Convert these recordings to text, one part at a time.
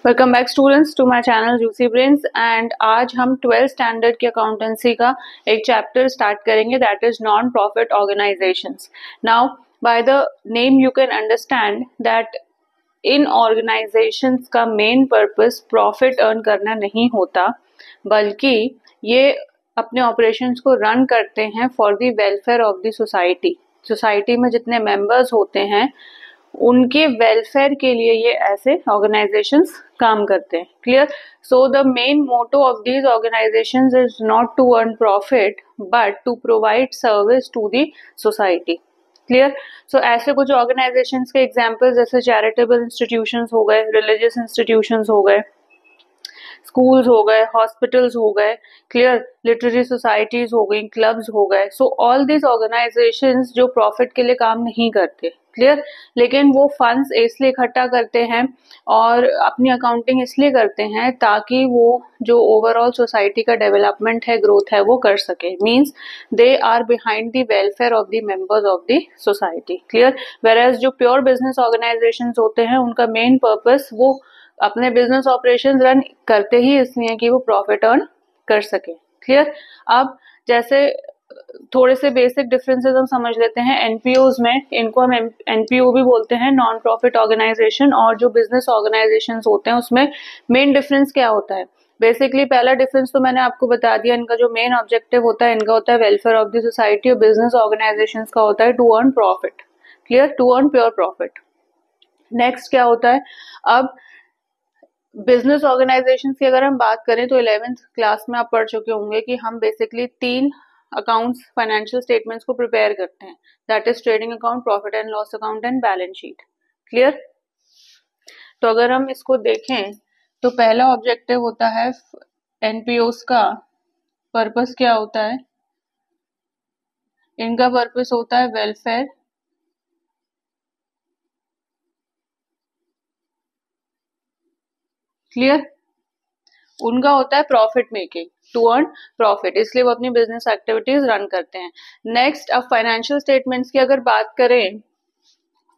Welcome back students to my channel juicy brains. And आज हम 12th standard की accountancy का एक चैप्टर स्टार्ट करेंगे, that is non profit organisations. Now by the name you can understand that इन organisations का main purpose profit earn करना नहीं होता, बल्कि ये अपने ऑपरेशंस को रन करते हैं for the welfare of the society. Society में जितने मेंबर्स होते हैं उनके वेलफेयर के लिए ये ऐसे ऑर्गेनाइजेशंस काम करते हैं। Clear? So the main motto of these organisations is not to earn profit but to provide service to the society. Clear? So ऐसे कुछ ऑर्गेनाइजेशंस के एग्जांपल्स जैसे चैरिटेबल इंस्टीट्यूशंस हो गए, रिलीजियस इंस्टीट्यूशंस हो गए, स्कूल्स हो गए, हॉस्पिटल्स हो गए, क्लियर, लिटरेरी सोसाइटीज हो गई, क्लब्स हो गए। सो ऑल दिस ऑर्गेनाइजेशंस जो प्रॉफिट के लिए काम नहीं करते, क्लियर, लेकिन वो फंड्स इसलिए इकट्ठा करते हैं और अपनी अकाउंटिंग इसलिए करते हैं ताकि वो जो ओवरऑल सोसाइटी का डेवलपमेंट है, ग्रोथ है, वो कर सके। Means they are behind the welfare of the members of the society. Clear? Whereas जो प्योर बिजनेस ऑर्गेनाइजेशंस होते हैं उनका मेन पर्पस वो अपने बिजनेस ऑपरेशन रन करते ही इसलिए कि वो प्रॉफिट अर्न कर सके। क्लियर? अब जैसे थोड़े से बेसिक डिफरेंसेस हम समझ लेते हैं। एनपीओज में, इनको हम एनपीओ भी बोलते हैं, नॉन प्रॉफिट ऑर्गेनाइजेशन, और जो बिजनेस ऑर्गेनाइजेशंस होते हैं उसमें मेन डिफरेंस क्या होता है? बेसिकली पहला डिफरेंस तो मैंने आपको बता दिया, इनका जो मेन ऑब्जेक्टिव होता है इनका होता है वेलफेयर ऑफ द सोसाइटी, और बिजनेस ऑर्गेनाइजेशंस का होता है to earn profit. Clear? To earn pure profit. Next क्या होता है? अब बिजनेस ऑर्गेनाइजेशन की अगर हम बात करें तो 11th क्लास में आप पढ़ चुके होंगे कि हम बेसिकली 3 अकाउंट्स, फाइनेंशियल स्टेटमेंट्स को प्रिपेयर करते हैं, that is trading account, profit and loss account and balance sheet. Clear? तो अगर हम इसको देखें तो पहला ऑब्जेक्टिव होता है एनपीओस का पर्पस क्या होता है? इनका पर्पस होता है वेलफेयर क्लियर, उनका होता है profit making, to earn profit, इसलिए वो अपनी बिजनेस एक्टिविटीज रन करते हैं। नेक्स्ट, अब फाइनेंशियल स्टेटमेंट्स की अगर बात करें,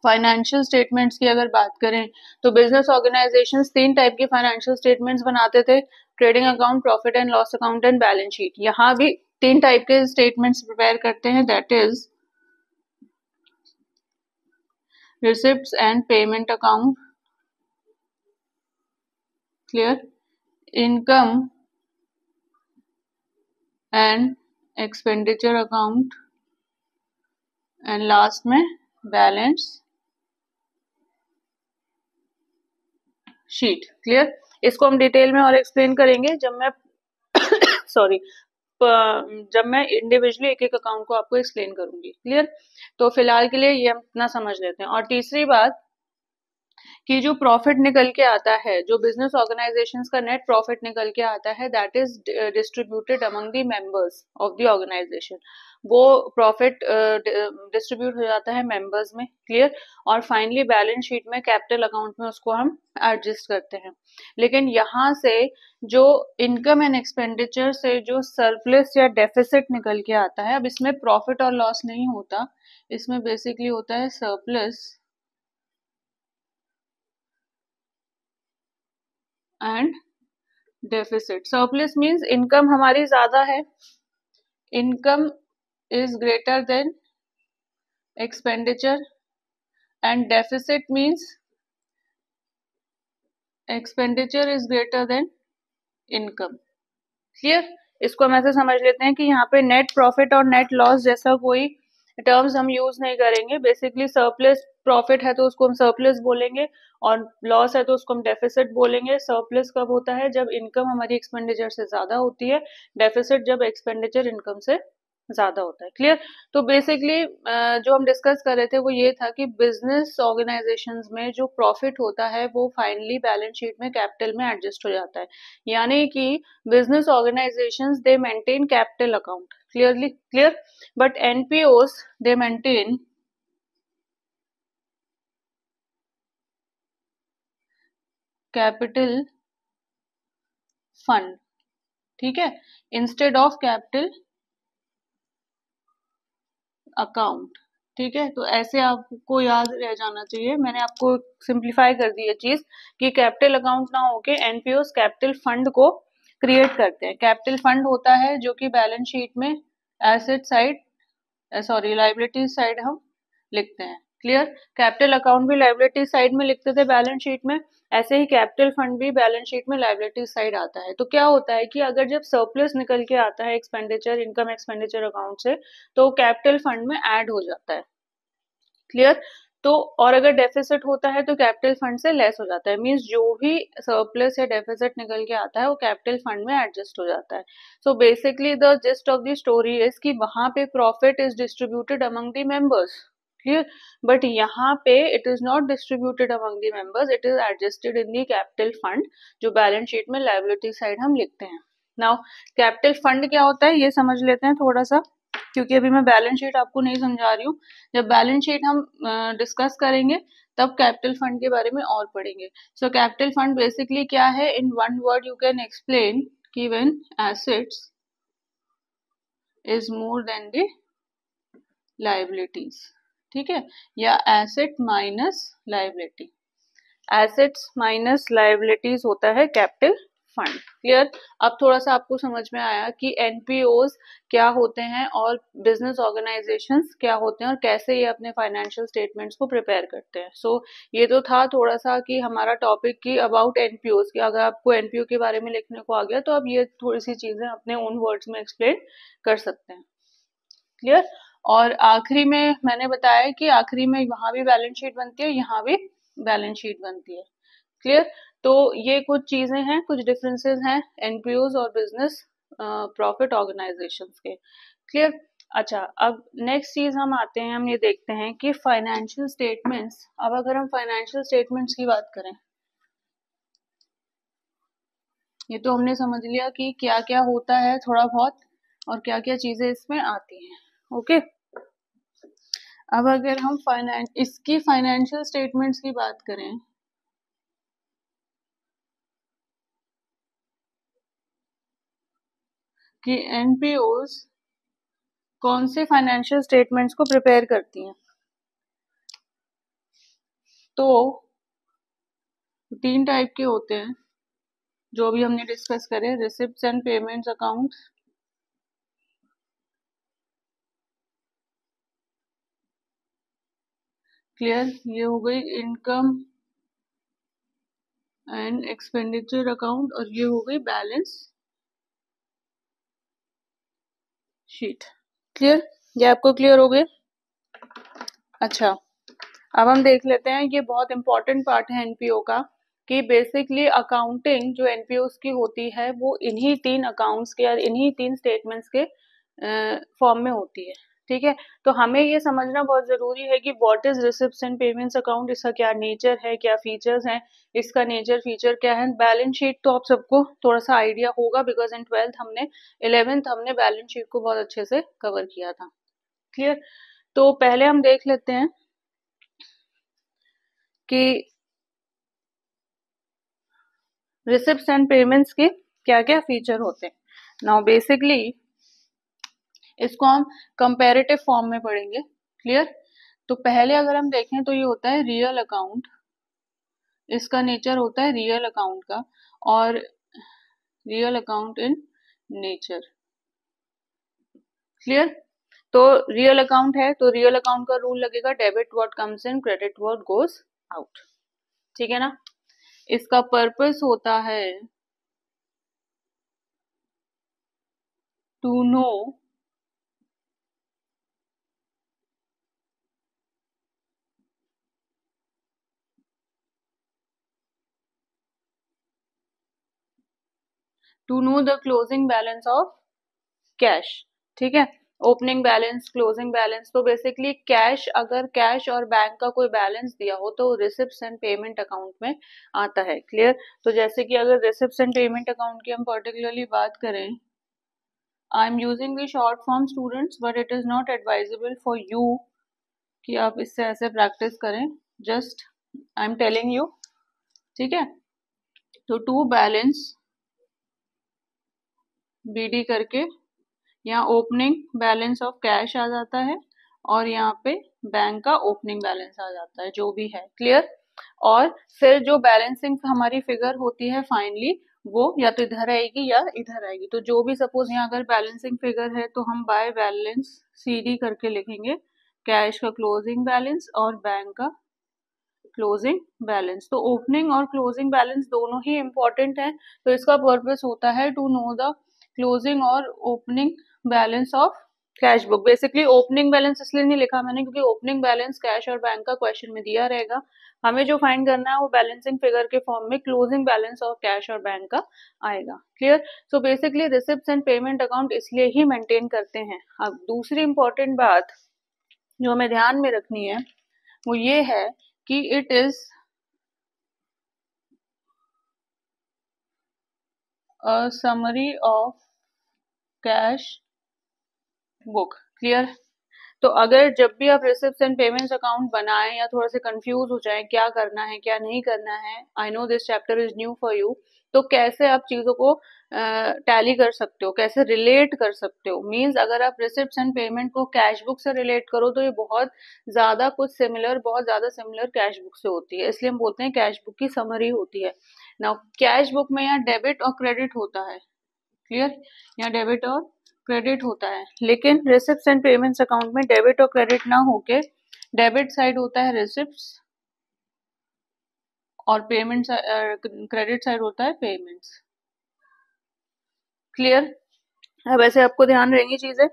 फाइनेंशियल स्टेटमेंट्स की अगर बात करें तो बिजनेस ऑर्गेनाइजेशंस 3 टाइप की फाइनेंशियल स्टेटमेंट्स बनाते थे, trading account, profit and loss account and balance sheet. यहाँ भी 3 टाइप के स्टेटमेंट्स प्रिपेयर करते हैं, that is receipts and payment account, clear, income and expenditure account, and last में बैलेंस शीट। क्लियर? इसको हम डिटेल में और एक्सप्लेन करेंगे जब मैं सॉरी जब मैं इंडिविजुअली एक एक अकाउंट को आपको एक्सप्लेन करूंगी। क्लियर? तो फिलहाल के लिए ये हम इतना समझ लेते हैं। और तीसरी बात कि जो प्रॉफिट निकल के आता है, जो बिजनेस ऑर्गेनाइजेशंस का नेट प्रॉफिट निकल के आता है, that is distributed among the members of the organisation. वो प्रॉफिट डिस्ट्रीब्यूट हो जाता है मेंबर्स में। क्लियर? और फाइनली बैलेंस शीट में, कैपिटल अकाउंट में उसको हम एडजस्ट करते हैं। लेकिन यहाँ से जो इनकम एंड एक्सपेंडिचर से जो सरप्लस या डेफिसिट निकल के आता है, अब इसमें प्रॉफिट और लॉस नहीं होता, इसमें बेसिकली होता है surplus and deficit. Surplus means income हमारी ज्यादा है, income is greater than expenditure, and deficit means expenditure is greater than income. Clear? इसको हम ऐसे समझ लेते हैं कि यहाँ पे नेट प्रॉफिट और नेट लॉस जैसा कोई टर्म्स हम यूज नहीं करेंगे। बेसिकली सरप्लस प्रॉफिट है तो उसको हम सरप्लस बोलेंगे, और लॉस है तो उसको हम डेफिसिट बोलेंगे। सरप्लस कब होता है? जब इनकम हमारी एक्सपेंडिचर से ज्यादा होती है, डेफिसिट जब एक्सपेंडिचर इनकम से ज्यादा होता है। क्लियर? तो बेसिकली जो हम डिस्कस कर रहे थे वो ये था कि बिजनेस ऑर्गेनाइजेशंस में जो प्रॉफिट होता है वो फाइनली बैलेंस शीट में कैपिटल में एडजस्ट हो जाता है, यानी कि business organisations they maintain capital account. Clearly? Clear? But NPOs they maintain capital fund, ठीक है, इंस्टेड ऑफ कैपिटल अकाउंट। ठीक है, तो ऐसे आपको याद रह जाना चाहिए। मैंने आपको सिंप्लीफाई कर दी ये चीज कि कैपिटल अकाउंट ना होके एनपीओस कैपिटल फंड को क्रिएट करते हैं। कैपिटल फंड होता है जो कि बैलेंस शीट में asset side sorry liability side हम लिखते हैं। क्लियर? कैपिटल अकाउंट भी लाइबिलिटी साइड में लिखते थे बैलेंस शीट में, ऐसे ही कैपिटल फंड भी बैलेंस शीट में लाइबिलिटी साइड आता है। तो क्या होता है कि अगर जब सरप्लस निकल के आता है एक्सपेंडिचर इनकम एक्सपेंडिचर अकाउंट से, तो कैपिटल फंड में ऐड हो जाता है। क्लियर? तो और अगर डेफिसिट होता है तो कैपिटल फंड से लेस हो जाता है। मींस जो भी सरप्लस या डेफिसिट निकल के आता है वो कैपिटल फंड में एडजस्ट हो जाता है। So basically the gist of the story is कि वहां पे profit is distributed among the members. Clear? But यहाँ पे it is not distributed among the members, it is adjusted in the capital fund, जो balance sheet में liability side हम लिखते हैं। नाउ कैपिटल फंड क्या होता है ये समझ लेते हैं थोड़ा सा, क्योंकि अभी मैं बैलेंस शीट आपको नहीं समझा रही हूँ। जब बैलेंस शीट हम डिस्कस करेंगे तब कैपिटल फंड के बारे में और पढ़ेंगे। सो कैपिटल फंड बेसिकली क्या है, in one word you can explain कि when assets is more than the liabilities. ठीक है, या asset minus liability, assets minus liabilities होता है कैपिटल फंड। क्लियर? अब थोड़ा सा आपको समझ में आया कि एनपीओज क्या होते हैं और बिजनेस ऑर्गेनाइजेशंस क्या होते हैं और कैसे ये अपने फाइनेंशियल स्टेटमेंट्स को प्रिपेयर करते हैं। सो ये तो था थोड़ा सा कि हमारा टॉपिक की अबाउट एनपीओज, कि अगर आपको एनपीओ के बारे में लिखने को आ गया तो आप ये थोड़ी सी चीजें अपने ओन वर्ड्स में एक्सप्लेन कर सकते हैं। क्लियर? और आखिरी में मैंने बताया कि आखिरी में वहां भी बैलेंस शीट बनती है, यहाँ भी बैलेंस शीट बनती है। क्लियर? तो ये कुछ चीजें हैं, कुछ डिफरेंसेस हैं एनपीओज और बिजनेस प्रॉफिट ऑर्गेनाइजेशंस के। क्लियर? अच्छा, अब नेक्स्ट चीज हम आते हैं, हम ये देखते हैं कि फाइनेंशियल स्टेटमेंट्स। अब अगर हम फाइनेंशियल स्टेटमेंट्स की बात करें, ये तो हमने समझ लिया कि क्या क्या होता है थोड़ा बहुत और क्या क्या चीजें इसमें आती हैं। ओके, अब अगर हम इसकी फाइनेंशियल स्टेटमेंट्स की बात करें, कि एनपीओज कौन से फाइनेंशियल स्टेटमेंट्स को प्रिपेयर करती हैं, तो 3 टाइप के होते हैं जो अभी हमने डिस्कस करे, receipts and payments account, clear? ये हो गई इनकम एंड एक्सपेंडिचर अकाउंट, और ये हो गई बैलेंस शीट। क्लियर? ये आपको क्लियर हो गए? अच्छा, अब हम देख लेते हैं, ये बहुत इंपॉर्टेंट पार्ट है एनपीओ का, कि बेसिकली अकाउंटिंग जो एनपीओ की होती है वो इन्हीं 3 अकाउंट्स के और इन्हीं 3 स्टेटमेंट्स के फॉर्म में होती है। ठीक है, तो हमें ये समझना बहुत जरूरी है कि what is receipts and payments account, इसका क्या नेचर है, क्या फीचर्स हैं, इसका नेचर फीचर क्या है। बैलेंस शीट तो आप सबको थोड़ा सा आइडिया होगा, बिकॉज इन 11th हमने बैलेंस शीट को बहुत अच्छे से कवर किया था। क्लियर? तो पहले हम देख लेते हैं कि रिसिप्ट्स एंड पेमेंट्स के क्या क्या फीचर होते हैं। नाउ बेसिकली इसको हम कंपैरेटिव फॉर्म में पढ़ेंगे। क्लियर? तो पहले अगर हम देखें तो ये होता है रियल अकाउंट, इसका नेचर होता है रियल अकाउंट का, और real account in nature. Clear? तो रियल अकाउंट है तो रियल अकाउंट का रूल लगेगा, debit what comes in, credit what goes out. ठीक है ना? इसका पर्पस होता है to know the closing balance of cash. ठीक है, ओपनिंग बैलेंस, क्लोजिंग बैलेंस। तो बेसिकली कैश, अगर कैश और बैंक का कोई बैलेंस दिया हो तो रिसिप्ट्स एंड पेमेंट अकाउंट में आता है। क्लियर? तो जैसे कि अगर रिसिप्ट्स एंड पेमेंट अकाउंट की हम पर्टिकुलरली बात करें, I am using the short form students, but it is not advisable for you कि आप इससे ऐसे प्रैक्टिस करें, just I am telling you. ठीक है, तो टू बैलेंस बीडी करके यहाँ ओपनिंग बैलेंस ऑफ कैश आ जाता है, और यहाँ पे बैंक का ओपनिंग बैलेंस आ जाता है, जो भी है। क्लियर? और फिर जो बैलेंसिंग हमारी फिगर होती है फाइनली, वो या तो इधर आएगी या इधर आएगी। तो जो भी सपोज यहाँ अगर बैलेंसिंग फिगर है तो हम बाय बैलेंस CD करके लिखेंगे, कैश का क्लोजिंग बैलेंस और बैंक का क्लोजिंग बैलेंस। तो ओपनिंग और क्लोजिंग बैलेंस दोनों ही इंपॉर्टेंट है। तो इसका पर्पस होता है टू नो द क्लोजिंग और opening balance of cash book. Basically opening balance इसलिए नहीं लिखा मैंने क्योंकि ओपनिंग बैलेंस कैश और बैंक का क्वेश्चन में दिया रहेगा, हमें जो फाइंड करना है वो बैलेंसिंग फिगर के फॉर्म में क्लोजिंग बैलेंस ऑफ कैश और बैंक का आएगा। Clear? So basically receipts and payment account इसलिए ही मेंटेन करते हैं। अब दूसरी इंपॉर्टेंट बात जो हमें ध्यान में रखनी है वो ये है कि it is a summary of cash book. Clear? तो अगर जब भी आप रिसिप्ट्स एंड पेमेंट्स अकाउंट बनाएं या थोड़ा सा कंफ्यूज हो जाएं क्या करना है क्या नहीं करना है, I know this chapter is new for you, तो कैसे आप चीजों को टैली कर सकते हो, कैसे रिलेट कर सकते हो। मींस अगर आप रिसिप्ट्स एंड पेमेंट को कैश बुक से रिलेट करो तो ये बहुत ज्यादा बहुत ज्यादा सिमिलर कैश बुक से होती है, इसलिए हम बोलते हैं कैश बुक की समरी होती है। नाउ कैश बुक में यहाँ डेबिट और क्रेडिट होता है। क्लियर? यहाँ डेबिट और क्रेडिट होता है, लेकिन रिसिप्ट्स एंड पेमेंट्स अकाउंट में डेबिट और क्रेडिट ना होके डेबिट साइड होता है रिसिप्ट्स और पेमेंट क्रेडिट साइड होता है पेमेंट्स। क्लियर? अब ऐसे आपको ध्यान रहेंगी चीजें,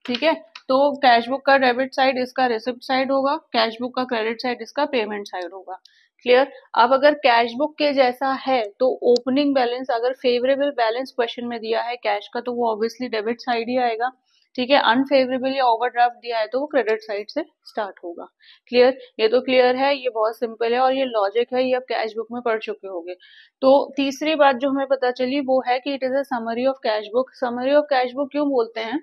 ठीक है? तो कैश बुक का डेबिट साइड इसका रिसिप्ट साइड होगा, कैश बुक का क्रेडिट साइड इसका पेमेंट साइड होगा। क्लियर? अब अगर कैश बुक के जैसा है तो ओपनिंग बैलेंस अगर फेवरेबल बैलेंस क्वेश्चन में दिया है कैश का तो वो ऑब्वियसली डेबिट साइड ही आएगा। ठीक है? अनफेवरेबल या ओवरड्राफ्ट दिया है तो वो क्रेडिट साइड से स्टार्ट होगा। क्लियर? ये तो क्लियर है, ये बहुत सिंपल है और ये लॉजिक है, ये आप कैश बुक में पढ़ चुके होंगे। तो तीसरी बात जो हमें पता चली वो है कि it is a summary of cash book. Summary of cash book क्यों बोलते हैं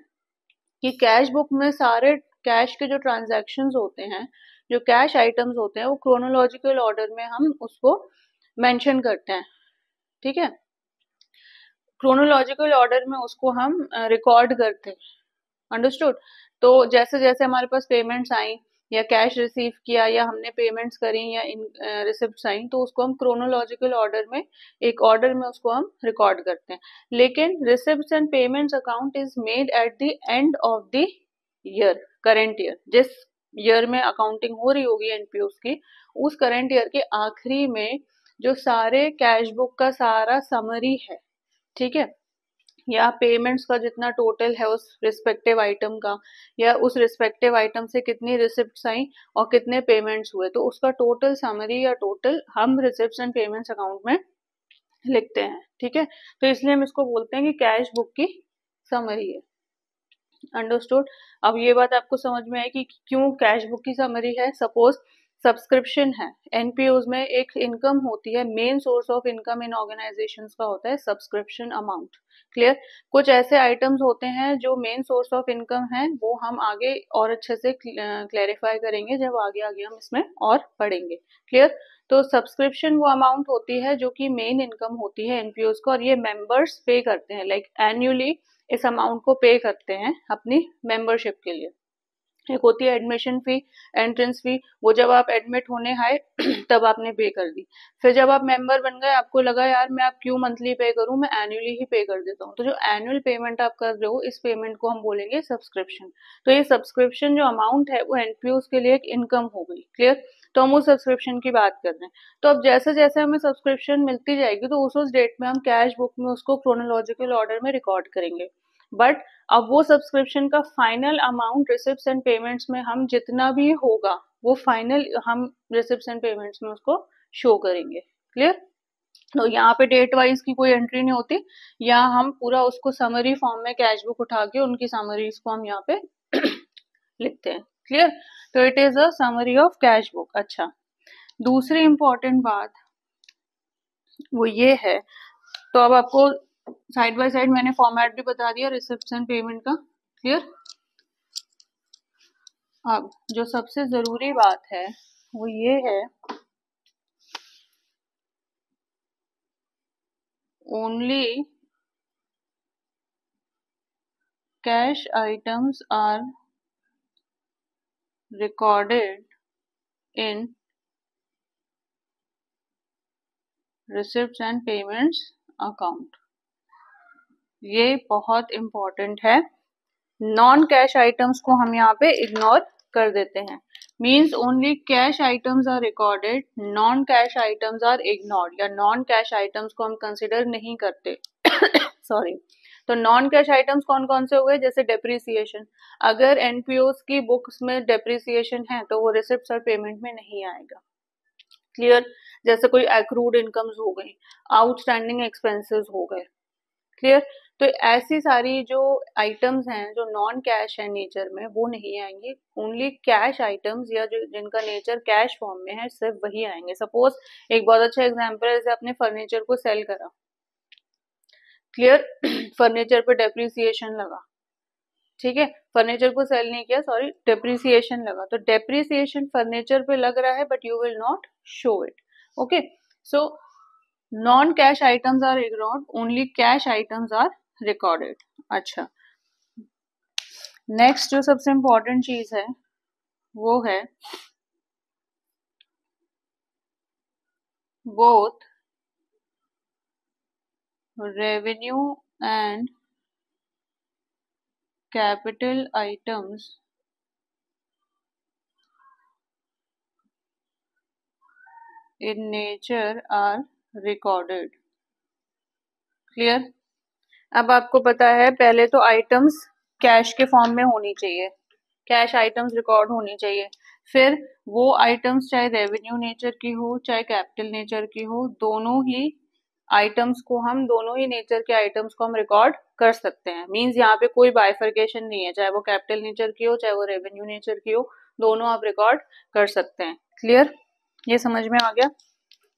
कि कैश बुक में सारे कैश के जो ट्रांजैक्शंस होते हैं, जो कैश आइटम्स होते हैं, वो क्रोनोलॉजिकल ऑर्डर में हम उसको मेंशन करते हैं। ठीक है? क्रोनोलॉजिकल ऑर्डर में उसको हम रिकॉर्ड करते हैं। अंडरस्टूड? तो जैसे जैसे हमारे पास पेमेंट्स आई या कैश रिसीव किया या हमने पेमेंट्स करी या इन रिसिप्ट्स आई तो उसको हम क्रोनोलॉजिकल ऑर्डर में एक ऑर्डर में उसको हम रिकॉर्ड करते हैं। लेकिन receipts and payments account is made at the end of the year, current year. जिस ईयर में अकाउंटिंग हो रही होगी एनपीओ की, उस करेंट ईयर के आखिरी में जो सारे कैश बुक का सारा समरी है, ठीक है, या पेमेंट्स का जितना टोटल है उस रिस्पेक्टिव आइटम का, या उस रिस्पेक्टिव आइटम से कितनी रिसिप्ट्स आई और कितने पेमेंट्स हुए, तो उसका टोटल समरी या टोटल हम रिसिप्ट्स एंड पेमेंट्स अकाउंट में लिखते हैं। ठीक है? तो इसलिए हम इसको बोलते हैं कि कैश बुक की समरी है। अंडरस्टूड? अब ये बात आपको समझ में है कि क्यों कैश बुक की समरी है। सपोज सब्सक्रिप्शन है, एनपीओज में एक इनकम होती है, main source of income in organisations का होता है सब्सक्रिप्शन अमाउंट। क्लियर? कुछ ऐसे आइटम्स होते हैं जो मेन सोर्स ऑफ इनकम है, वो हम आगे और अच्छे से क्लैरिफाई करेंगे जब आगे आगे हम इसमें और पढ़ेंगे। क्लियर? तो सब्सक्रिप्शन वो अमाउंट होती है जो कि मेन इनकम होती है एनपीओज को, और ये मेंबर्स पे करते हैं, लाइक एन्युअली इस अमाउंट को पे करते हैं अपनी मेंबरशिप के लिए। एक होती है एडमिशन फी, एंट्रेंस फी, वो जब आप एडमिट होने आए तब आपने पे कर दी। फिर जब आप मेंबर बन गए आपको लगा यार मैं आप क्यों मंथली पे करूं, मैं एनुअली ही पे कर देता हूँ, तो जो एनुअल पेमेंट आप कर रहे हो इस पेमेंट को हम बोलेंगे सब्सक्रिप्शन। तो ये सब्सक्रिप्शन जो अमाउंट है वो एनपीओ के लिए एक इनकम हो गई। क्लियर? तो हम उस सब्सक्रिप्शन की बात कर रहे हैं। तो अब जैसे जैसे हमें सब्सक्रिप्शन मिलती जाएगी तो उस डेट में हम कैश बुक में उसको क्रोनोलॉजिकल ऑर्डर में रिकॉर्ड करेंगे। बट अब वो सब्सक्रिप्शन का final amount receipts and payments में हम जितना भी होगा वो फाइनल हम रिसिप्ट्स एंड पेमेंट्स में उसको शो करेंगे। क्लियर? तो यहाँ पे डेट वाइज की कोई एंट्री नहीं होती, यहाँ हम पूरा उसको समरी फॉर्म में कैश बुक उठा के उनकी समरीज को हम यहाँ पे लिखते हैं। क्लियर? तो it is a summary of cash book. अच्छा, दूसरी इंपॉर्टेंट बात वो ये है, तो अब आपको साइड बाय साइड मैंने फॉर्मेट भी बता दिया रिसिप्ट्स एंड पेमेंट का। क्लियर? अब जो सबसे जरूरी बात है वो ये है, only cash items are recorded in receipts and payments account. ये बहुत इंपॉर्टेंट है. नॉन कैश आइटम्स को हम यहाँ पे इग्नोर कर देते हैं. Means only cash items are recorded, non cash items are ignored, या नॉन कैश आइटम्स को हम कंसिडर नहीं करते. सॉरी. तो नॉन कैश आइटम्स कौन कौन से हो गए? जैसे डेप्रिसिएशन. अगर एनपीओस की बुक्स में डेप्रिसिएशन है तो वो रिसिप्ट्स और पेमेंट में नहीं आएगा. क्लियर? जैसे कोई एक्रूड इनकम्स हो गई, आउटस्टैंडिंग एक्सपेंसेस हो गए. क्लियर? तो ऐसी सारी जो आइटम्स हैं जो नॉन कैश है नेचर में, वो नहीं आएंगी. ओनली कैश आइटम्स या जो जिनका नेचर कैश फॉर्म में है सिर्फ वही आएंगे. सपोज एक बहुत अच्छा एग्जांपल है, जैसे आपने फर्नीचर को सेल करा. क्लियर? फर्नीचर पे डेप्रिसिएशन लगा. ठीक है, फर्नीचर को सेल नहीं किया, सॉरी, डेप्रिसिएशन लगा. तो डेप्रिसिएशन फर्नीचर पे लग रहा है but you will not show it. Okay, so non cash items are ignored, only cash items are recorded. अच्छा, नेक्स्ट जो सबसे इंपॉर्टेंट चीज है वो है both revenue and capital items in nature are recorded. Clear? अब आपको पता है, पहले तो आइटम्स कैश के फॉर्म में होनी चाहिए, कैश आइटम्स रिकॉर्ड होनी चाहिए. फिर वो आइटम्स चाहे रेवेन्यू नेचर की हो चाहे कैपिटल नेचर की हो, दोनों ही आइटम्स को हम, दोनों ही नेचर के आइटम्स को हम रिकॉर्ड कर सकते हैं. मींस यहाँ पे कोई बाइफर्केशन नहीं है, चाहे वो कैपिटल नेचर की हो चाहे वो रेवेन्यू नेचर की हो, दोनों आप रिकॉर्ड कर सकते हैं. क्लियर? ये समझ में आ गया?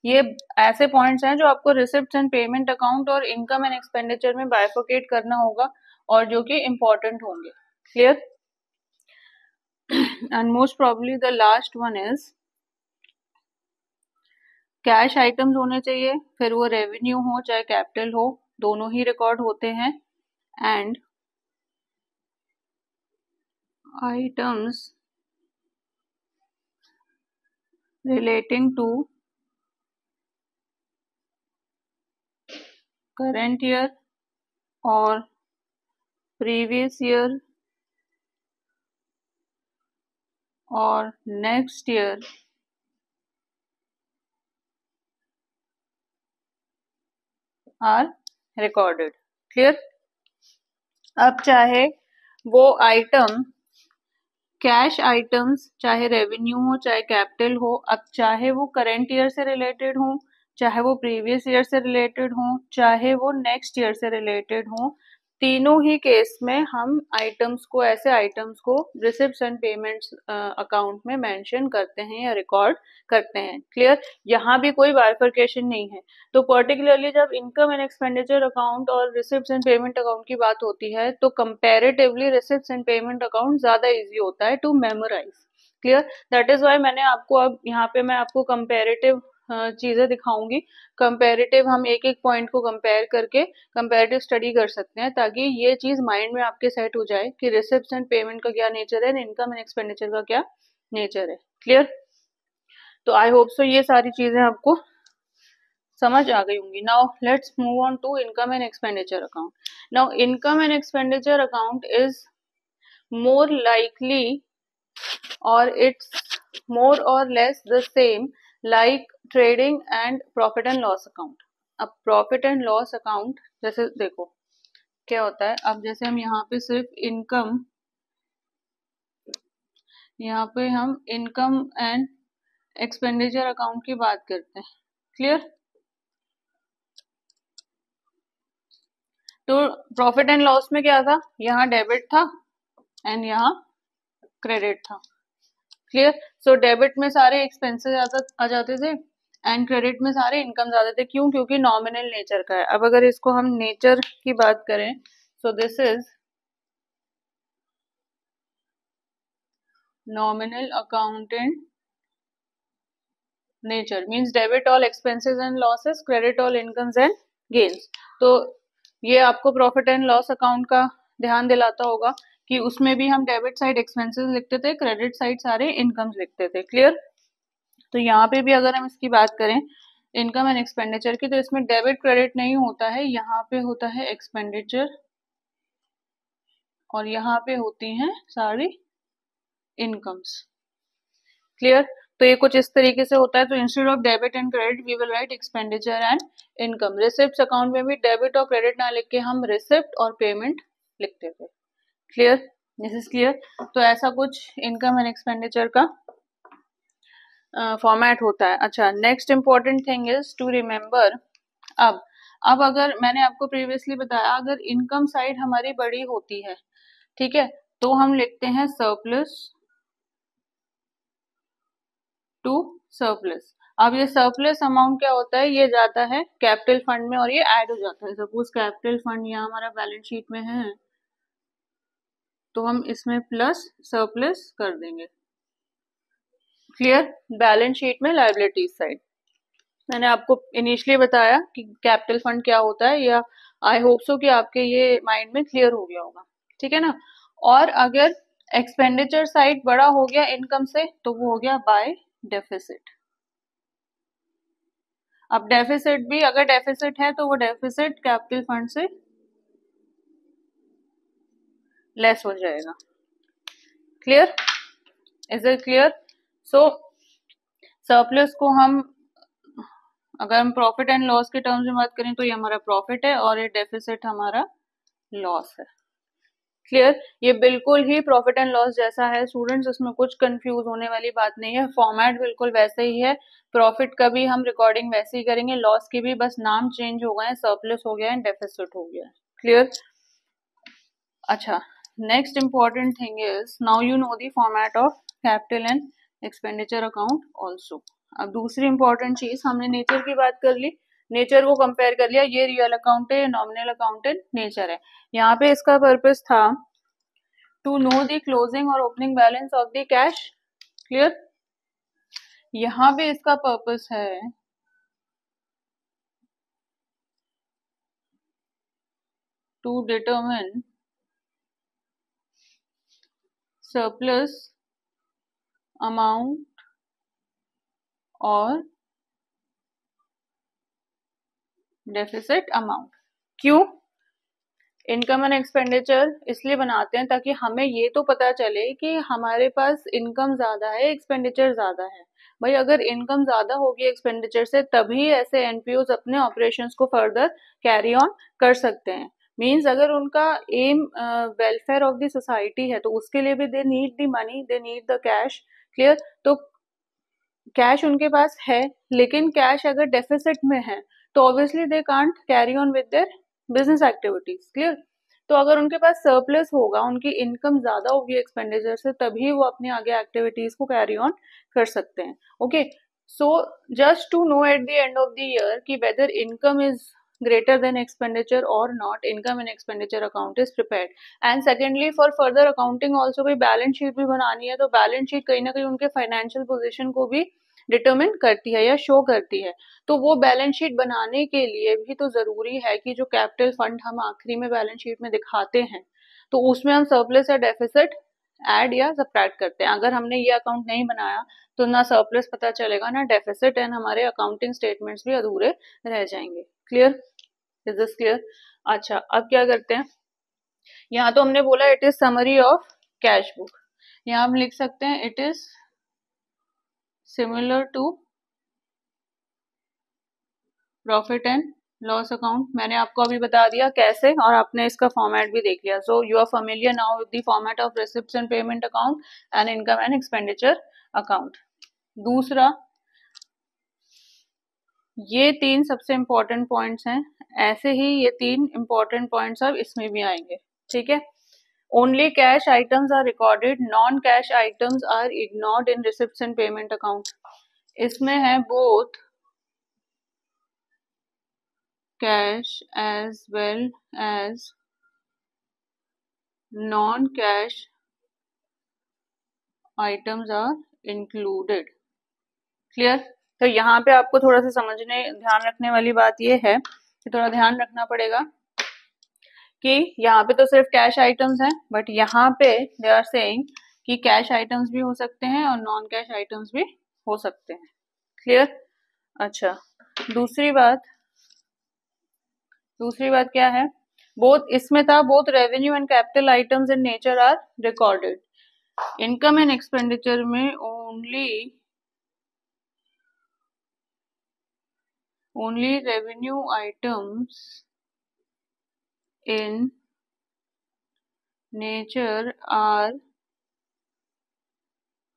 ये ऐसे पॉइंट्स हैं जो आपको रिसिप्ट एंड पेमेंट अकाउंट और इनकम एंड एक्सपेंडिचर में बाइफोकेट करना होगा और जो कि इंपॉर्टेंट होंगे. Clear? And most probably the last one is cash items होने चाहिए, फिर वो रेवेन्यू हो चाहे कैपिटल हो, दोनों ही रिकॉर्ड होते हैं. And items relating to current year और प्रीवियस ईयर और next year are recorded. Clear? अब चाहे वो आइटम कैश आइटम्स, चाहे रेवेन्यू हो चाहे कैपिटल हो, अब चाहे वो करंट ईयर से रिलेटेड हो, चाहे वो प्रीवियस ईयर से रिलेटेड हो, चाहे वो नेक्स्ट ईयर से रिलेटेड हो, तीनों ही केस में हम आइटम्स को, ऐसे आइटम्स को रिसिप्ट्स एंड पेमेंट्स अकाउंट में मेंशन करते हैं या रिकॉर्ड करते हैं. क्लियर? यहाँ भी कोई बाइफर्केशन नहीं है. तो पर्टिकुलरली जब इनकम एंड एक्सपेंडिचर अकाउंट और रिसिप्ट्स एंड पेमेंट अकाउंट की बात होती है तो comparatively receipts and payment account ज्यादा इजी होता है to memorise. Clear? That is why मैंने आपको, अब यहाँ पे मैं आपको कंपैरेटिव चीजें दिखाऊंगी. कंपैरेटिव, हम एक एक पॉइंट को कंपेयर करके कंपैरेटिव स्टडी कर सकते हैं, ताकि ये चीज माइंड में आपके सेट हो जाए कि रिसिप्ट्स एंड पेमेंट का क्या नेचर है, इनकम एंड एक्सपेंडिचर का क्या नेचर है. क्लियर? तो आई होप सो ये सारी चीजें आपको समझ आ गई होंगी. Now let's move on to income and expenditure account. Now income and expenditure account is more likely or it's more or less the same like trading and profit and loss account. अब profit and loss account जैसे देखो क्या होता है. अब जैसे हम यहाँ पे सिर्फ इनकम, यहाँ पे हम इनकम एंड एक्सपेंडिचर अकाउंट की बात करते हैं. क्लियर? तो प्रॉफिट एंड लॉस में क्या था, यहाँ डेबिट था एंड यहाँ क्रेडिट था. क्लियर? सो डेबिट में सारे एक्सपेंसेस आ जाते थे एंड क्रेडिट में सारे इनकम आते थे. क्यों? क्योंकि नॉमिनल नेचर का है. अब अगर इसको हम नेचर की बात करें, so this is nominal accountant nature, means debit all expenses and losses, credit all incomes and gains. तो ये आपको प्रॉफिट एंड लॉस अकाउंट का ध्यान दिलाता होगा कि उसमें भी हम डेबिट साइड एक्सपेंसेस लिखते थे, क्रेडिट साइड सारे इनकम्स लिखते थे। क्लियर? तो यहाँ पे भी अगर हम इसकी बात करें इनकम एंड एक्सपेंडिचर की, तो इसमें डेबिट क्रेडिट नहीं होता है, यहाँ पे होता है एक्सपेंडिचर और यहाँ पे होती हैं सारी इनकम्स। क्लियर? तो ये कुछ इस तरीके से होता है। तो instead of debit and credit we will write expenditure and income. Receipt account में भी डेबिट और क्रेडिट ना लिख के हम रिसिप्ट और पेमेंट लिखते थे। क्लियर? This is clear? तो ऐसा कुछ इनकम एंड एक्सपेंडिचर का फॉर्मेट होता है। अच्छा, next important thing is to remember. अब अगर मैंने आपको प्रीवियसली बताया, अगर इनकम साइड हमारी बड़ी होती है, ठीक है, तो हम लिखते हैं सरप्लस टू सरप्लस। अब ये सरप्लस अमाउंट क्या होता है, ये जाता है कैपिटल फंड में और ये ऐड हो जाता है। सपोज कैपिटल फंड यहाँ हमारा बैलेंस शीट में है, तो हम इसमें प्लस सरप्लस कर देंगे। क्लियर? बैलेंस शीट में लायबिलिटीज साइड मैंने आपको इनिशियली बताया कि कैपिटल फंड क्या होता है, या आई होप सो कि आपके ये माइंड में क्लियर हो गया होगा। ठीक है ना? और अगर एक्सपेंडिचर साइड बड़ा हो गया इनकम से, तो वो हो गया बाय डेफिसिट। अब डेफिसिट भी, अगर डेफिसिट है तो वो डेफिसिट कैपिटल फंड से लेस हो जाएगा। Clear? Is it clear? So surplus को हम, अगर हम प्रॉफिट एंड लॉस के टर्म्स में बात करें, तो ये हमारा प्रॉफिट है और ये डेफिसिट हमारा लॉस है। क्लियर? ये बिल्कुल ही प्रॉफिट एंड लॉस जैसा है स्टूडेंट्स, इसमें कुछ कंफ्यूज होने वाली बात नहीं है। फॉर्मेट बिल्कुल वैसे ही है। प्रॉफिट का भी हम रिकॉर्डिंग वैसे ही करेंगे, लॉस की भी बस नाम चेंज हो गए हैं, सरप्लस हो गया है, डेफिसिट हो गया है। क्लियर? अच्छा, next important thing is now you know the format of capital and expenditure account also. अब दूसरी इंपॉर्टेंट चीज, हमने नेचर की बात कर ली, नेचर को कंपेयर कर लिया, ये रियल अकाउंट है, ये नॉमिनल अकाउंट है, नेचर है। यहाँ पे इसका पर्पस था टू नो द क्लोजिंग और opening balance of the cash. Clear? यहाँ पे इसका पर्पस है टू डिटरमिन सरप्लस अमाउंट और डेफिसिट अमाउंट। क्यों इनकम एंड एक्सपेंडिचर इसलिए बनाते हैं, ताकि हमें ये तो पता चले कि हमारे पास इनकम ज्यादा है, एक्सपेंडिचर ज्यादा है। भाई अगर इनकम ज्यादा होगी एक्सपेंडिचर से, तभी ऐसे एनपीओज अपने ऑपरेशंस को फर्दर कैरी ऑन कर सकते हैं। मीन्स अगर उनका aim welfare of the society है, तो उसके लिए भी they need the money, they need the cash. Clear? तो कैश उनके पास है, लेकिन कैश अगर डेफिसिट में है, तो obviously they can't carry on with their business activities. Clear? तो अगर उनके पास सरप्लस होगा, उनकी इनकम ज्यादा होगी एक्सपेंडिचर से, तभी वो अपनी आगे एक्टिविटीज को कैरी ऑन कर सकते हैं। Okay, so just to know at the end of the year कि whether income is greater than expenditure or not, income and expenditure account is prepared. And secondly, for further accounting also कोई balance sheet भी बनानी है, तो balance sheet कहीं ना कहीं उनके फाइनेंशियल पोजीशन को भी डिटरमिन करती है या शो करती है। तो वो बैलेंस शीट बनाने के लिए भी तो जरूरी है कि जो कैपिटल फंड हम आखिरी में बैलेंस शीट में दिखाते हैं, तो उसमें हम सरप्लस या डेफिसिट ऐड या सब्ट्रैक्ट करते हैं। अगर हमने ये अकाउंट नहीं बनाया, तो ना सरप्लस पता चलेगा ना डेफिसिट, एंड हमारे अकाउंटिंग स्टेटमेंट्स भी अधूरे रह जाएंगे। क्लियर? Is this clear? अच्छा, अब क्या करते हैं, यहाँ तो हमने बोला it is summary of cash book, यहाँ हम लिख सकते हैं it is similar to profit and loss account. मैंने आपको अभी बता दिया कैसे, और आपने इसका फॉर्मेट भी देख लिया। So you are familiar now with the format of receipts and payment account and income and expenditure account. दूसरा, ये तीन सबसे इंपॉर्टेंट पॉइंट्स हैं, ऐसे ही ये तीन इंपॉर्टेंट पॉइंट्स अब इसमें भी आएंगे। ठीक है? Only cash items are recorded, non cash items are ignored in receipts and payment account. इसमें है both cash as well as non cash items are included. Clear? तो यहाँ पे आपको थोड़ा सा समझने, ध्यान रखने वाली बात ये है कि थोड़ा ध्यान रखना पड़ेगा कि यहाँ पे तो सिर्फ कैश आइटम्स हैं, बट यहाँ पे दे आर सेइंग कि कैश आइटम्स भी हो सकते हैं और नॉन कैश आइटम्स भी हो सकते हैं। क्लियर? अच्छा, दूसरी बात क्या है, बोथ इसमें था both revenue and capital items in nature are recorded. Income and expenditure में only revenue items in nature are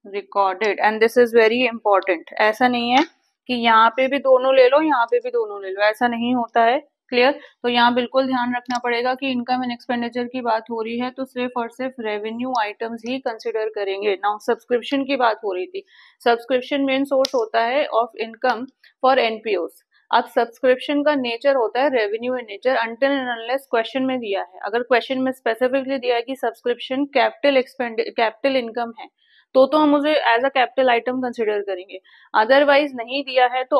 recorded and this is very important. ऐसा नहीं है कि यहाँ पे भी दोनों ले लो, यहाँ पे भी दोनों ले लो, ऐसा नहीं होता है। क्लियर? तो यहाँ बिल्कुल ध्यान रखना पड़ेगा कि इनकम एंड एक्सपेंडिचर की बात हो रही है तो सिर्फ और सिर्फ रेवेन्यू आइटम्स ही कंसिडर करेंगे। नाउ सब्सक्रिप्शन की बात हो रही थी, सब्सक्रिप्शन मेन सोर्स होता है ऑफ इनकम फॉर एनपीओस। अब सब्सक्रिप्शन का नेचर होता है revenue in nature until and unless question में दिया है। अगर क्वेश्चन में स्पेसिफिकली दिया है कि सब्सक्रिप्शन कैपिटल इनकम है तो हम उसे as a capital item consider करेंगे। अदरवाइज नहीं दिया है तो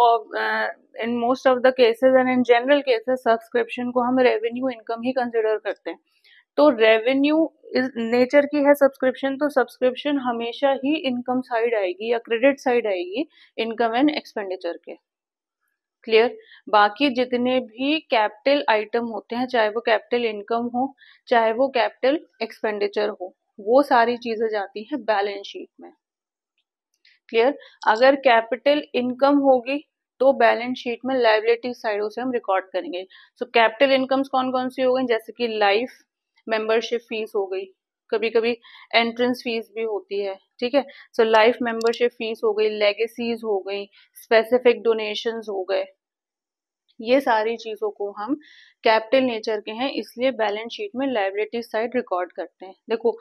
in most of the cases and in general cases subscription को हम रेवेन्यू इनकम ही कंसिडर करते हैं। तो रेवेन्यू इस नेचर की है सब्सक्रिप्शन, तो सब्सक्रिप्शन हमेशा ही इनकम साइड आएगी या क्रेडिट साइड आएगी इनकम एंड एक्सपेंडिचर के। क्लियर? बाकी जितने भी कैपिटल आइटम होते हैं, चाहे वो कैपिटल इनकम हो चाहे वो कैपिटल एक्सपेंडिचर हो, वो सारी चीजें जाती हैं बैलेंस शीट में। क्लियर? अगर कैपिटल इनकम होगी तो बैलेंस शीट में लायबिलिटी साइड उसे हम रिकॉर्ड करेंगे। सो कैपिटल इनकम्स कौन कौन सी हो गई, जैसे कि लाइफ मेंबरशिप फीस हो गई, कभी कभी एंट्रेंस फीस भी होती है। ठीक है, सो लाइफ मेंबरशिप फीस हो गई, लेगेसीज हो गई, स्पेसिफिक डोनेशंस हो गए, ये सारी चीजों को हम कैपिटल नेचर के हैं इसलिए बैलेंस शीट में लायबिलिटी साइड रिकॉर्ड करते हैं। देखो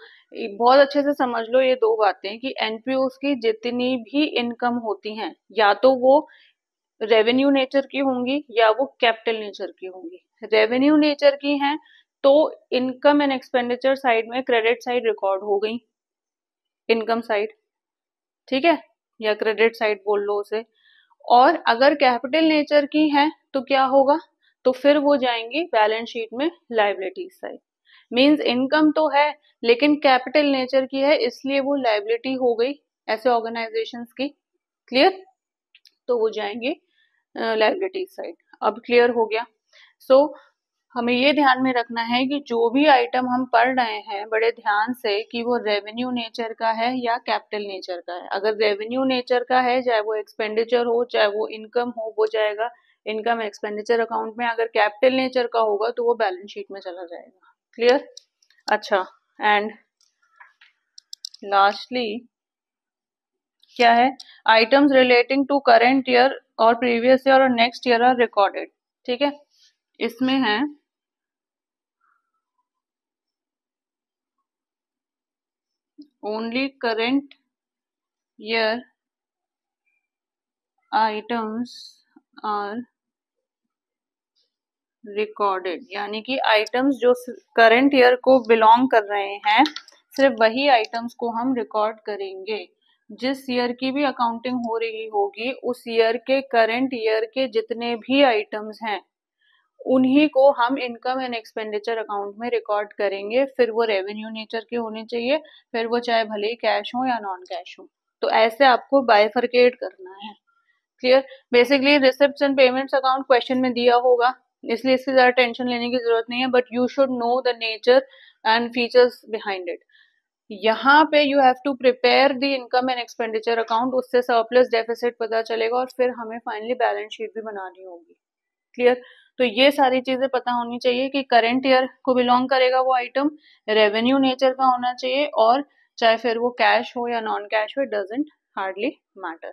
बहुत अच्छे से समझ लो ये दो बातें कि एनपीओस की जितनी भी इनकम होती हैं या तो वो रेवेन्यू नेचर की होंगी या वो कैपिटल नेचर की होंगी। रेवेन्यू नेचर की हैं तो इनकम एंड एक्सपेंडिचर साइड में क्रेडिट साइड रिकॉर्ड हो गई, इनकम साइड, ठीक है, या क्रेडिट साइड बोल लो उसे। और अगर कैपिटल नेचर की है तो क्या होगा, तो फिर वो जाएंगी बैलेंस शीट में लायबिलिटी साइड। मींस इनकम तो है लेकिन कैपिटल नेचर की है इसलिए वो लायबिलिटी हो गई ऐसे ऑर्गेनाइजेशंस की। क्लियर? तो वो जाएंगे लायबिलिटी साइड। अब क्लियर हो गया? सो हमें ये ध्यान में रखना है कि जो भी आइटम हम पढ़ रहे हैं बड़े ध्यान से कि वो रेवेन्यू नेचर का है या कैपिटल नेचर का है। अगर रेवेन्यू नेचर का है, चाहे वो एक्सपेंडिचर हो चाहे वो इनकम हो, वो जाएगा इनकम एक्सपेंडिचर अकाउंट में। अगर कैपिटल नेचर का होगा तो वो बैलेंस शीट में चला जाएगा। क्लियर? अच्छा, एंड लास्टली क्या है, items relating to current year और प्रीवियस ईयर और नेक्स्ट ईयर आर रिकॉर्डेड। ठीक है, इसमें है only current year items are recorded, यानी कि आइटम्स जो करंट ईयर को बिलोंग कर रहे हैं सिर्फ वही आइटम्स को हम रिकॉर्ड करेंगे। जिस ईयर की भी अकाउंटिंग हो रही होगी उस ईयर के करंट ईयर के जितने भी आइटम्स हैं उन्हीं को हम इनकम एंड एक्सपेंडिचर अकाउंट में रिकॉर्ड करेंगे। फिर वो रेवेन्यू नेचर के होने चाहिए, फिर वो चाहे भले ही कैश हो या नॉन कैश हो। तो ऐसे आपको बाइफरकेट करना है। Clear? Basically receipts and payments account question में दिया होगा इसलिए इसकी ज्यादा टेंशन लेने की जरूरत नहीं है, but you should know the nature and features behind it. यहाँ पे you have to prepare the income and expenditure account, उससे सरप्लस डेफिसिट पता चलेगा और फिर हमें फाइनली बैलेंस शीट भी बनानी होगी। क्लियर? तो ये सारी चीजें पता होनी चाहिए कि करंट ईयर को बिलोंग करेगा वो आइटम, रेवेन्यू नेचर का होना चाहिए, और चाहे फिर वो कैश हो या नॉन कैश हो, it doesn't hardly matter.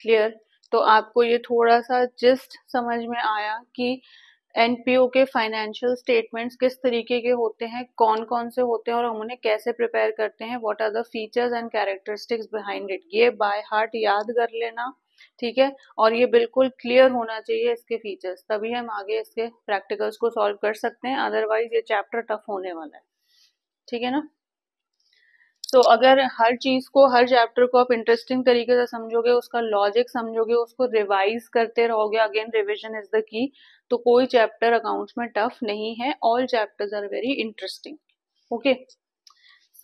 Clear? तो आपको ये थोड़ा सा जिस्ट समझ में आया कि एनपीओ के फाइनेंशियल स्टेटमेंट्स किस तरीके के होते हैं, कौन कौन से होते हैं और हम उन्हें कैसे प्रिपेयर करते हैं, what are the features and characteristics behind it. ये बाय हार्ट याद कर लेना, ठीक है, और ये बिल्कुल क्लियर होना चाहिए इसके फीचर्स, तभी हम आगे इसके प्रैक्टिकल्स को सॉल्व कर सकते हैं, अदरवाइज ये चैप्टर टफ होने वाला है। ठीक है ना? अगर हर चीज को, हर चैप्टर को आप इंटरेस्टिंग तरीके से समझोगे, उसका लॉजिक समझोगे, उसको रिवाइज करते रहोगे, again revision is the key, तो कोई चैप्टर अकाउंट्स में टफ नहीं है, all chapters are very interesting. Okay,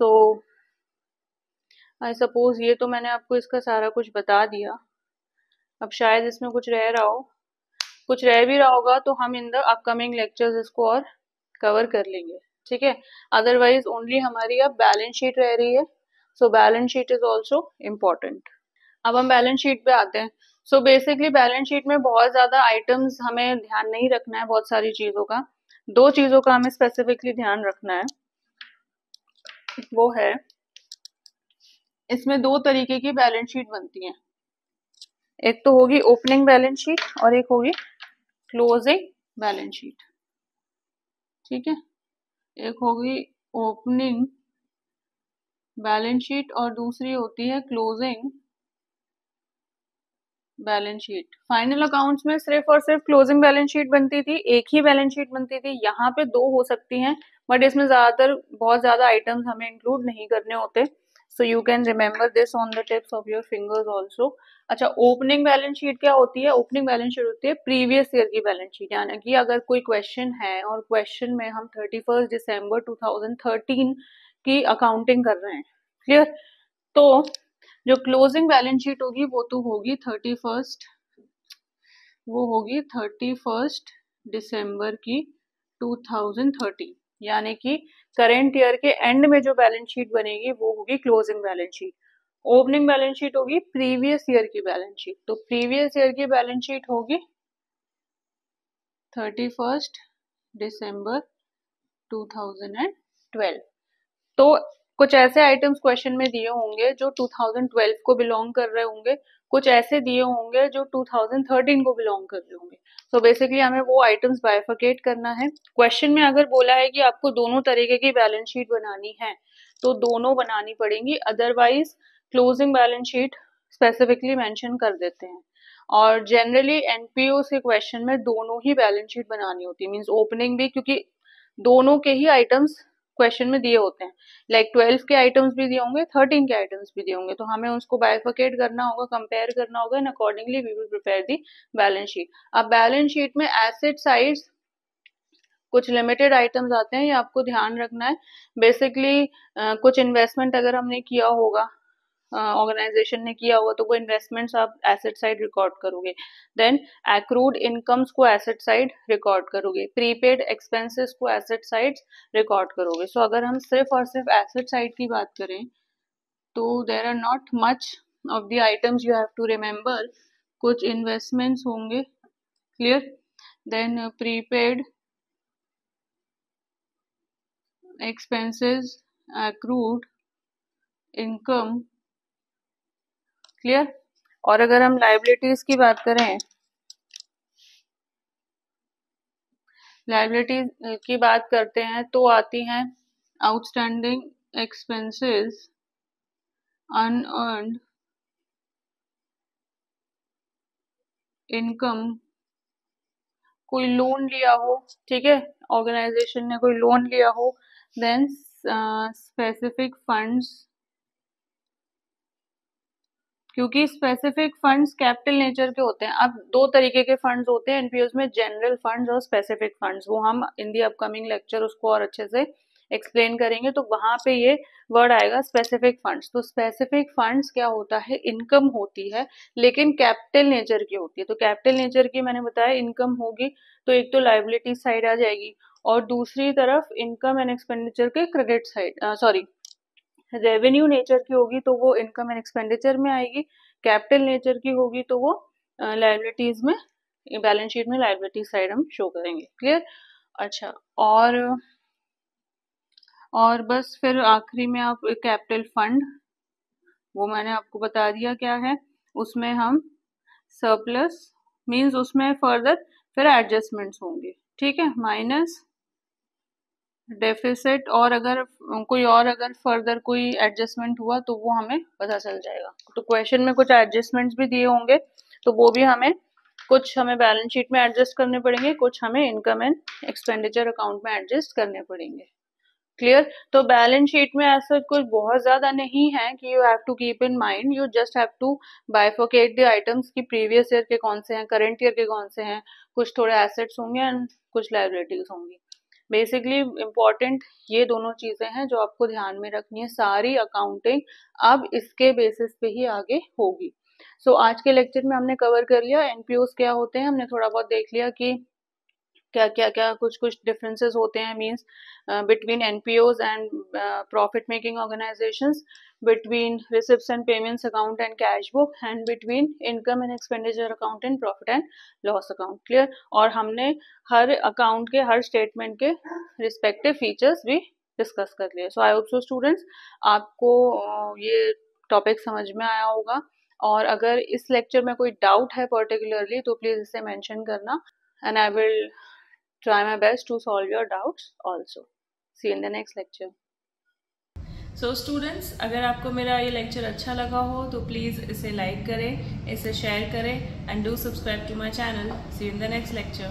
so I suppose ये तो मैंने आपको इसका सारा कुछ बता दिया। अब शायद इसमें कुछ रह रहा हो, कुछ रह भी रहा होगा तो हम इन द अपकमिंग लेक्चर्स इसको और कवर कर लेंगे, ठीक है। अदरवाइज ओनली हमारी अब बैलेंस शीट रह रही है, so balance sheet is also important. अब हम बैलेंस शीट पे आते हैं। सो बेसिकली बैलेंस शीट में बहुत ज्यादा आइटम्स हमें ध्यान नहीं रखना है, बहुत सारी चीजों का, दो चीजों का हमें स्पेसिफिकली ध्यान रखना है। वो है, इसमें दो तरीके की बैलेंस शीट बनती है, एक तो होगी ओपनिंग बैलेंस शीट और एक होगी क्लोजिंग बैलेंस शीट, ठीक है। एक होगी ओपनिंग बैलेंस शीट और दूसरी होती है closing balance sheet. Final accounts में सिर्फ और सिर्फ क्लोजिंग बैलेंस शीट बनती थी, एक ही बैलेंस शीट बनती थी। यहाँ पे दो हो सकती हैं, बट इसमें ज्यादातर बहुत ज्यादा आइटम्स हमें इंक्लूड नहीं करने होते, so you can remember this on the tips of your fingers also. अच्छा, ओपनिंग बैलेंस शीट क्या होती है? ओपनिंग बैलेंस शीट होती है प्रीवियस ईयर की बैलेंस शीट, यानी कि अगर कोई क्वेश्चन है और क्वेश्चन में हम 31 दिसंबर 2013 की अकाउंटिंग कर रहे हैं, क्लियर, तो जो क्लोजिंग बैलेंस शीट होगी वो तो होगी 31 दिसंबर की 2013, यानी कि करंट ईयर के एंड में जो बैलेंस शीट बनेगी वो होगी closing balance sheet. Opening balance sheet होगी प्रीवियस ईयर की बैलेंस शीट, तो प्रीवियस ईयर की बैलेंस शीट होगी 31 दिसंबर 2012। तो कुछ ऐसे आइटम्स क्वेश्चन में दिए होंगे जो 2012 को बिलोंग कर रहे होंगे, कुछ ऐसे दिए होंगे जो 2013 को बिलोंग कर रहे होंगे। तो बेसिकली हमें वो आइटम्स बाइफरकेट करना है। क्वेश्चन में अगर बोला है कि आपको दोनों तरीके की बैलेंस शीट बनानी है तो दोनों बनानी पड़ेंगी, otherwise closing balance sheet specifically mention कर देते हैं। और जनरली एनपीओ के क्वेश्चन में दोनों ही बैलेंस शीट बनानी होती है, मीन्स ओपनिंग भी, क्योंकि दोनों के ही आइटम्स क्वेश्चन में दिए होते हैं, लाइक 12 के आइटम्स भी दिए होंगे, 13 के आइटम्स भी दिए होंगे, तो हमें उसको बाइफरकेट करना होगा, कंपेयर करना होगा, and accordingly we will prepare the balance sheet. अब बैलेंस शीट में एसेट साइड्स कुछ लिमिटेड आइटम्स आते हैं, ये आपको ध्यान रखना है। बेसिकली कुछ इन्वेस्टमेंट अगर हमने किया होगा, ऑर्गेनाइजेशन ने किया होगा, तो वो इन्वेस्टमेंट्स आप एसेट साइड रिकॉर्ड करोगे। देन एक्रूड इनकम्स को एसेट साइड रिकॉर्ड करोगे, प्रीपेड एक्सपेंसेस को एसेट साइड रिकॉर्ड करोगे। सो अगर हम सिर्फ और सिर्फ एसेट साइड की बात करें तो there are not much of the items you have to remember. कुछ इन्वेस्टमेंट्स होंगे, clear, then prepaid expenses, accrued income, clear. और अगर हम लाइबिलिटीज की बात करें, लाइबिलिटीज की बात करते हैं तो आती हैं आउटस्टैंडिंग एक्सपेंसेस, अनअर्न्ड इनकम, कोई लोन लिया हो, ठीक है, ऑर्गेनाइजेशन ने कोई लोन लिया हो, देन स्पेसिफिक फंड्स, क्योंकि स्पेसिफिक फंड्स कैपिटल नेचर के होते हैं। अब दो तरीके के फंड्स होते हैं एनपीओस में, जनरल फंड्स और स्पेसिफिक फंड्स, वो हम इन दी अपकमिंग लेक्चर उसको और अच्छे से एक्सप्लेन करेंगे, तो वहां पे ये वर्ड आएगा स्पेसिफिक फंड्स। तो स्पेसिफिक फंड्स क्या होता है, इनकम होती है लेकिन कैपिटल नेचर की होती है। तो कैपिटल नेचर की मैंने बताया इनकम होगी तो एक तो लाइबिलिटी साइड आ जाएगी, और दूसरी तरफ इनकम एंड एक्सपेंडिचर के credit side, sorry, revenue nature की होगी तो वो इनकम एंड एक्सपेंडिचर में आएगी, कैपिटल नेचर की होगी तो वो लाइबिलिटीज में, बैलेंस शीट में लाइबिलिटी साइड हम शो करेंगे, क्लियर। अच्छा, और बस फिर आखिरी में आप कैपिटल फंड, वो मैंने आपको बता दिया क्या है, उसमें हम सरप्लस मींस उसमें फर्दर फिर एडजस्टमेंट्स होंगे, ठीक है, माइनस डेफिसिट, और अगर कोई और अगर फर्दर कोई एडजस्टमेंट हुआ तो वो हमें पता चल जाएगा। तो क्वेश्चन में कुछ एडजस्टमेंट्स भी दिए होंगे तो वो भी हमें, कुछ हमें बैलेंस शीट में एडजस्ट करने पड़ेंगे, कुछ हमें इनकम एंड एक्सपेंडिचर अकाउंट में एडजस्ट करने पड़ेंगे। क्लियर। तो बैलेंस शीट में ऐसा कुछ बहुत ज्यादा नहीं है कि you have to keep in mind, you just have to bifurcate the items की प्रीवियस ईयर के कौन से हैं, करंट ईयर के कौन से हैं, कुछ थोड़े एसेट्स होंगे एंड कुछ लायबिलिटीज होंगी। बेसिकली इम्पॉर्टेंट ये दोनों चीजें हैं जो आपको ध्यान में रखनी है। सारी अकाउंटिंग अब इसके बेसिस पे ही आगे होगी। सो आज के लेक्चर में हमने कवर कर लिया एनपीओज क्या होते हैं, हमने थोड़ा बहुत देख लिया कि क्या क्या क्या कुछ कुछ डिफरेंसेस होते हैं means between NPOs and profit making organisations, between receipts and payments account and cash book, and between income and expenditure account and profit and loss account. Clear. और हमने हर अकाउंट के हर स्टेटमेंट के रिस्पेक्टिव फीचर्स भी discuss कर लिए। सो I hope so students आपको ये टॉपिक समझ में आया होगा, और अगर इस लेक्चर में कोई डाउट है पर्टिकुलरली तो प्लीज इसे मेंशन करना and I will try my best to solve your doubts also. See you in the next lecture. So students, अगर आपको मेरा ये लेक्चर अच्छा लगा हो तो प्लीज़ इसे लाइक करें, इसे शेयर करें and do subscribe to my channel. See you in the next lecture.